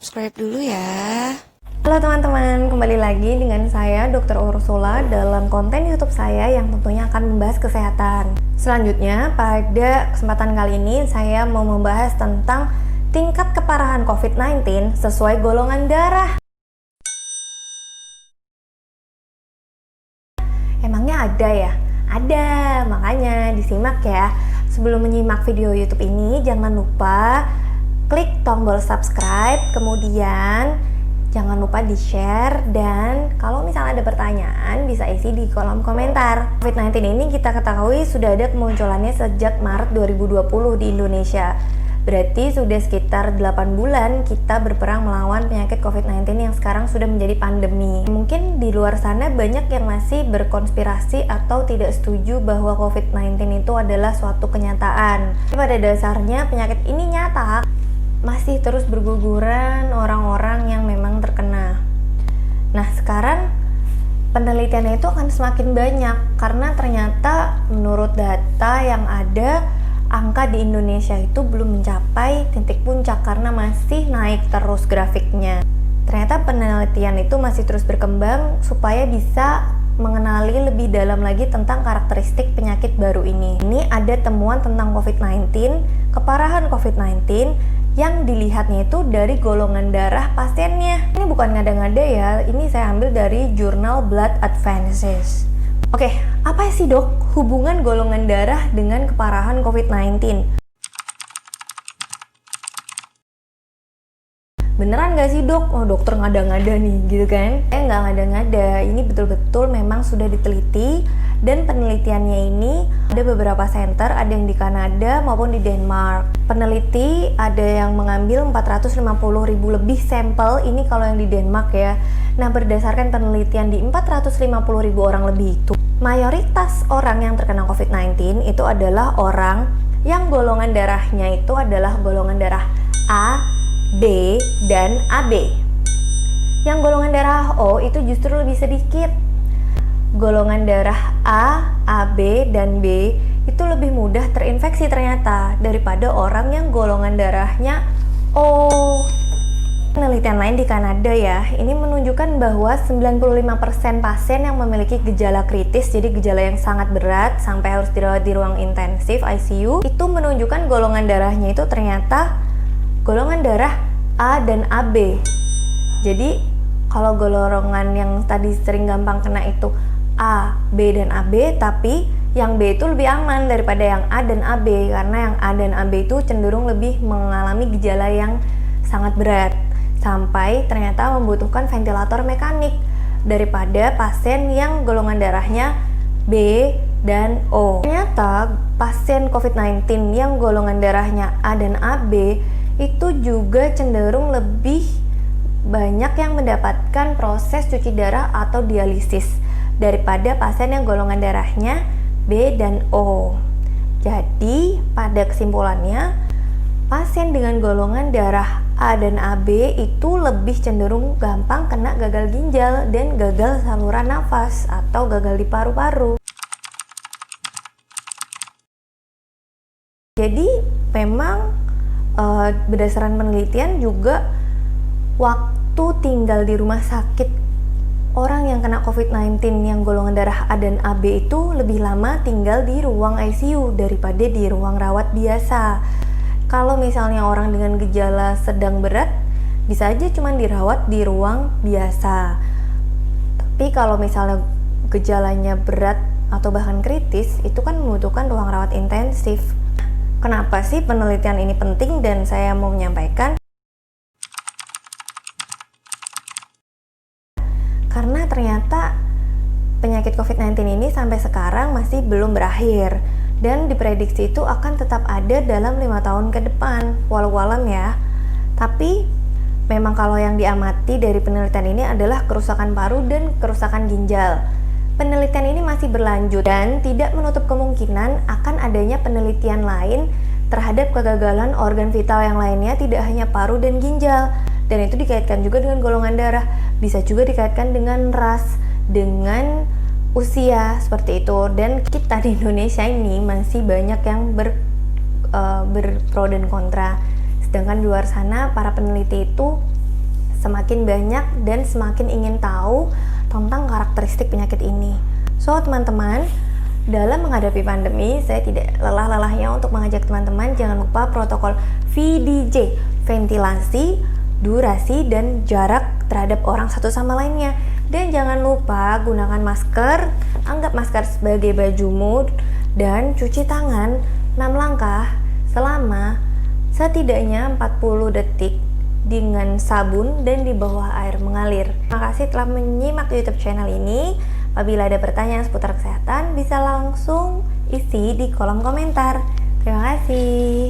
subscribe dulu ya. Halo teman-teman, kembali lagi dengan saya Dr. Ursula dalam konten YouTube saya yang tentunya akan membahas kesehatan. Selanjutnya, pada kesempatan kali ini saya mau membahas tentang tingkat keparahan COVID-19 sesuai golongan darah. Emangnya ada ya? Ada, makanya disimak ya. Sebelum menyimak video YouTube ini, jangan lupa klik tombol subscribe, kemudian jangan lupa di-share, dan kalau misalnya ada pertanyaan bisa isi di kolom komentar. COVID-19 ini kita ketahui sudah ada kemunculannya sejak Maret 2020 di Indonesia. Berarti sudah sekitar 8 bulan kita berperang melawan penyakit COVID-19 yang sekarang sudah menjadi pandemi. Mungkin di luar sana banyak yang masih berkonspirasi atau tidak setuju bahwa COVID-19 itu adalah suatu kenyataan. Pada dasarnya penyakit ini nyata, masih terus berguguran orang-orang yang memang terkena. Nah, sekarang penelitiannya itu akan semakin banyak karena ternyata menurut data yang ada, angka di Indonesia itu belum mencapai titik puncak karena masih naik terus grafiknya. Ternyata penelitian itu masih terus berkembang supaya bisa mengenali lebih dalam lagi tentang karakteristik penyakit baru ini. Ini ada temuan tentang COVID-19, keparahan COVID-19 yang dilihatnya itu dari golongan darah pasiennya. Ini bukan ngada-ngada ya, ini saya ambil dari jurnal Blood Advances. Oke, apa sih dok hubungan golongan darah dengan keparahan COVID-19? Beneran gak sih dok? Oh, dokter ngada-ngada nih, gitu kan? Nggak ngada-ngada, ini betul-betul memang sudah diteliti, dan penelitiannya ini ada beberapa center, ada yang di Kanada maupun di Denmark. Peneliti ada yang mengambil 450.000 lebih sampel, ini kalau yang di Denmark ya. Nah, berdasarkan penelitian di 450.000 orang lebih itu, mayoritas orang yang terkena COVID-19 itu adalah orang yang golongan darahnya itu adalah golongan darah A, B, dan AB. Yang golongan darah O itu justru lebih sedikit. Golongan darah A, AB, dan B itu lebih mudah terinfeksi ternyata daripada orang yang golongan darahnya O. Penelitian lain di Kanada ya, ini menunjukkan bahwa 95% pasien yang memiliki gejala kritis, jadi gejala yang sangat berat sampai harus dirawat di ruang intensif ICU, itu menunjukkan golongan darahnya itu ternyata golongan darah A dan AB. Jadi kalau golongan yang tadi sering gampang kena itu A, B, dan AB, tapi yang B itu lebih aman daripada yang A dan AB, karena yang A dan AB itu cenderung lebih mengalami gejala yang sangat berat sampai ternyata membutuhkan ventilator mekanik daripada pasien yang golongan darahnya B dan O. Ternyata pasien COVID-19 yang golongan darahnya A dan AB itu juga cenderung lebih banyak yang mendapatkan proses cuci darah atau dialisis daripada pasien yang golongan darahnya B dan O. Jadi pada kesimpulannya, pasien dengan golongan darah A dan AB itu lebih cenderung gampang kena gagal ginjal dan gagal saluran nafas atau gagal di paru-paru. Jadi memang berdasarkan penelitian juga waktu tinggal di rumah sakit orang yang kena COVID-19 yang golongan darah A dan AB itu lebih lama tinggal di ruang ICU daripada di ruang rawat biasa. Kalau misalnya orang dengan gejala sedang berat, bisa aja cuma dirawat di ruang biasa. Tapi kalau misalnya gejalanya berat atau bahkan kritis, itu kan membutuhkan ruang rawat intensif. Kenapa sih penelitian ini penting dan saya mau menyampaikan? Karena ternyata penyakit COVID-19 ini sampai sekarang masih belum berakhir dan diprediksi itu akan tetap ada dalam 5 tahun ke depan, walau-walam ya. Tapi memang kalau yang diamati dari penelitian ini adalah kerusakan paru dan kerusakan ginjal. Penelitian ini masih berlanjut dan tidak menutup kemungkinan akan adanya penelitian lain terhadap kegagalan organ vital yang lainnya, tidak hanya paru dan ginjal. Dan itu dikaitkan juga dengan golongan darah, bisa juga dikaitkan dengan ras, dengan usia, seperti itu. Dan kita di Indonesia ini masih banyak yang berpro dan kontra. Sedangkan di luar sana para peneliti itu semakin banyak dan semakin ingin tahu tentang karakteristik penyakit ini. So teman-teman, dalam menghadapi pandemi, saya tidak lelah-lelahnya untuk mengajak teman-teman jangan lupa protokol VDJ, ventilasi, durasi, dan jarak terhadap orang satu sama lainnya. Dan jangan lupa gunakan masker, anggap masker sebagai bajumu, dan cuci tangan 6 langkah selama setidaknya 40 detik dengan sabun dan di bawah air mengalir. Terima kasih telah menyimak YouTube channel ini. Apabila ada pertanyaan seputar kesehatan, bisa langsung isi di kolom komentar. Terima kasih.